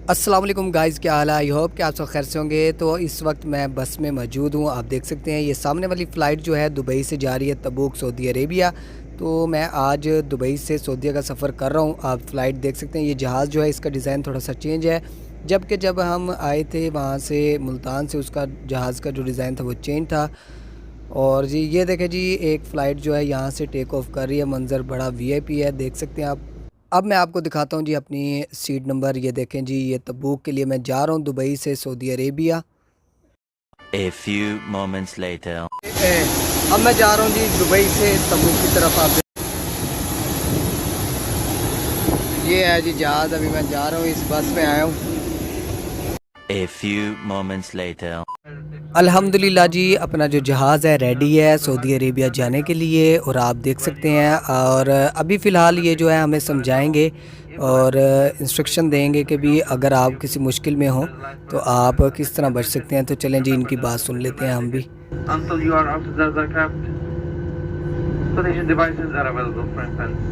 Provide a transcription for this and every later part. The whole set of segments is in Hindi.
अस्सलाम वालेकुम गाइज़, क्या हाल है। आई होप कि आप सब खैर से होंगे। तो इस वक्त मैं बस में मौजूद हूँ। आप देख सकते हैं ये सामने वाली फ़्लाइट जो है दुबई से जा रही है तबूक सऊदी अरेबिया। तो मैं आज दुबई से सऊदीया का सफ़र कर रहा हूँ। आप फ़्लाइट देख सकते हैं। ये जहाज़ जो है इसका डिज़ाइन थोड़ा सा चेंज है, जबकि जब हम आए थे वहाँ से मुल्तान से, उसका जहाज़ का जो डिज़ाइन था वो चेंज था। और जी ये देखें जी, एक फ़्लाइट जो है यहाँ से टेक ऑफ़ कर रही है। मंज़र बड़ा वीआईपी है, देख सकते हैं आप। अब मैं आपको दिखाता हूँ जी अपनी सीट नंबर। ये देखें जी, ये तबूक के लिए मैं जा रहा हूँ दुबई से Saudi Arabia. A few moments later. अब मैं जा रहा हूँ जी दुबई से तबूक की तरफ। आप ये है जी जहाज़, अभी मैं जा रहा हूँ, इस बस में आया हूँ। A few moments later. अल्हम्दुलिल्लाह जी, अपना जो जहाज़ है रेडी है सऊदी अरेबिया जाने के लिए। और आप देख सकते हैं, और अभी फ़िलहाल ये जो है हमें समझाएंगे और इंस्ट्रक्शन देंगे कि भी अगर आप किसी मुश्किल में हो तो आप किस तरह बच सकते हैं। तो चलें जी, इनकी बात सुन लेते हैं हम भी। Until you are out of the aircraft, protection devices are available for infants.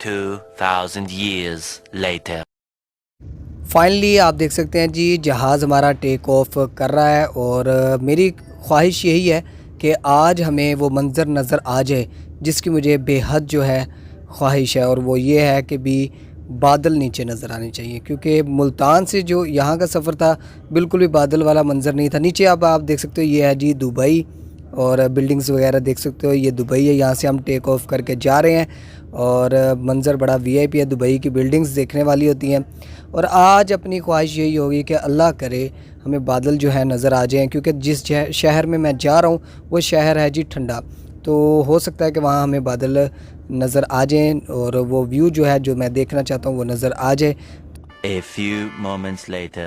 2,000 years later. Finally आप देख सकते हैं जी, जहाज़ हमारा टेक ऑफ कर रहा है। और मेरी ख्वाहिश यही है कि आज हमें वो मंज़र नज़र आ जाए जिसकी मुझे बेहद जो है ख्वाहिश है। और वो ये है कि भी बादल नीचे नज़र आने चाहिए, क्योंकि मुल्तान से जो यहाँ का सफ़र था बिल्कुल भी बादल वाला मंज़र नहीं था। नीचे अब आप देख सकते हो, ये है जी दुबई, और बिल्डिंग्स वगैरह देख सकते हो, ये दुबई है। यहाँ से हम टेक ऑफ करके जा रहे हैं और मंज़र बड़ा वीआईपी है। दुबई की बिल्डिंग्स देखने वाली होती हैं। और आज अपनी ख्वाहिश यही होगी कि अल्लाह करे हमें बादल जो है नज़र आ जाएं, क्योंकि जिस शहर में मैं जा रहा हूँ वो शहर है जी ठंडा। तो हो सकता है कि वहाँ हमें बादल नज़र आ जाएं और वो व्यू जो है जो मैं देखना चाहता हूँ वो नज़र आ जाए। A few moments later.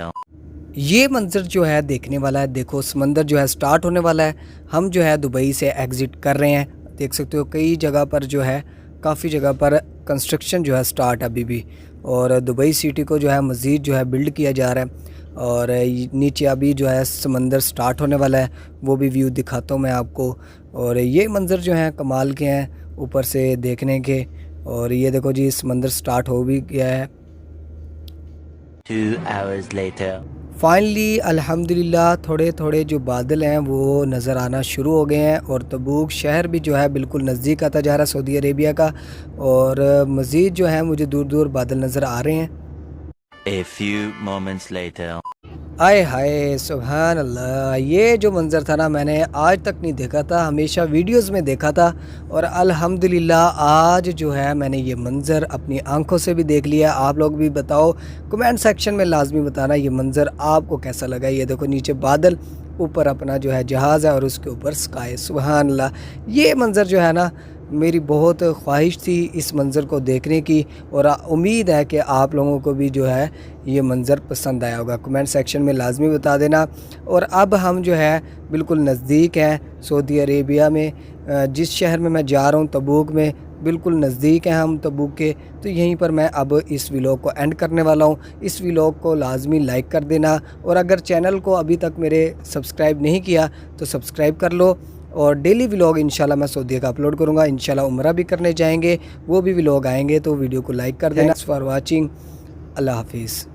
ये मंज़र जो है देखने वाला है। देखो, समंदर जो है स्टार्ट होने वाला है। हम जो है दुबई से एग्ज़िट कर रहे हैं। देख सकते हो कई जगह पर जो है, काफ़ी जगह पर कंस्ट्रक्शन जो है स्टार्ट अभी भी। और दुबई सिटी को जो है मज़ीद जो है बिल्ड किया जा रहा है। और नीचे अभी जो है समंदर स्टार्ट होने वाला है, वो भी व्यू दिखाता हूँ मैं आपको। और ये मंज़र जो है कमाल के हैं ऊपर से देखने के। और ये देखो जी, समंदर स्टार्ट हो भी गया है। 2 hours later. फाइनली अल्हम्दुलिल्लाह थोड़े थोड़े जो बादल हैं वो नज़र आना शुरू हो गए हैं। और तबूक शहर भी जो है बिल्कुल नज़दीक आता जा रहा है सऊदी अरेबिया का। और मज़ीद जो है मुझे दूर दूर बादल नज़र आ रहे हैं। A few moments later. आए हाय सुभान अल्लाह, ये जो मंज़र था ना, मैंने आज तक नहीं देखा था, हमेशा वीडियोस में देखा था। और अल्हम्दुलिल्लाह आज जो है मैंने ये मंज़र अपनी आंखों से भी देख लिया। आप लोग भी बताओ, कमेंट सेक्शन में लाजमी बताना ये मंज़र आपको कैसा लगा। ये देखो नीचे बादल, ऊपर अपना जो है जहाज़ है और उसके ऊपर स्काई। सुभान अल्लाह, ये मंज़र जो है ना, मेरी बहुत ख्वाहिश थी इस मंज़र को देखने की। और उम्मीद है कि आप लोगों को भी जो है ये मंज़र पसंद आया होगा। कमेंट सेक्शन में लाजमी बता देना। और अब हम जो है बिल्कुल नज़दीक हैं सऊदी अरेबिया में। जिस शहर में मैं जा रहा हूँ तबूक में, बिल्कुल नज़दीक हैं हम तबूक के। तो यहीं पर मैं अब इस व्लॉग को एंड करने वाला हूँ। इस व्लॉग को लाजमी लाइक कर देना। और अगर चैनल को अभी तक मेरे सब्सक्राइब नहीं किया तो सब्सक्राइब कर लो। और डेली व्लॉग इंशाल्लाह मैं सऊदीया का अपलोड करूँगा। इंशाल्लाह उम्रा भी करने जाएंगे, वो भी व्लॉग आएंगे, तो वीडियो को लाइक कर देना। Thanks for watching. अल्लाह हाफिज़।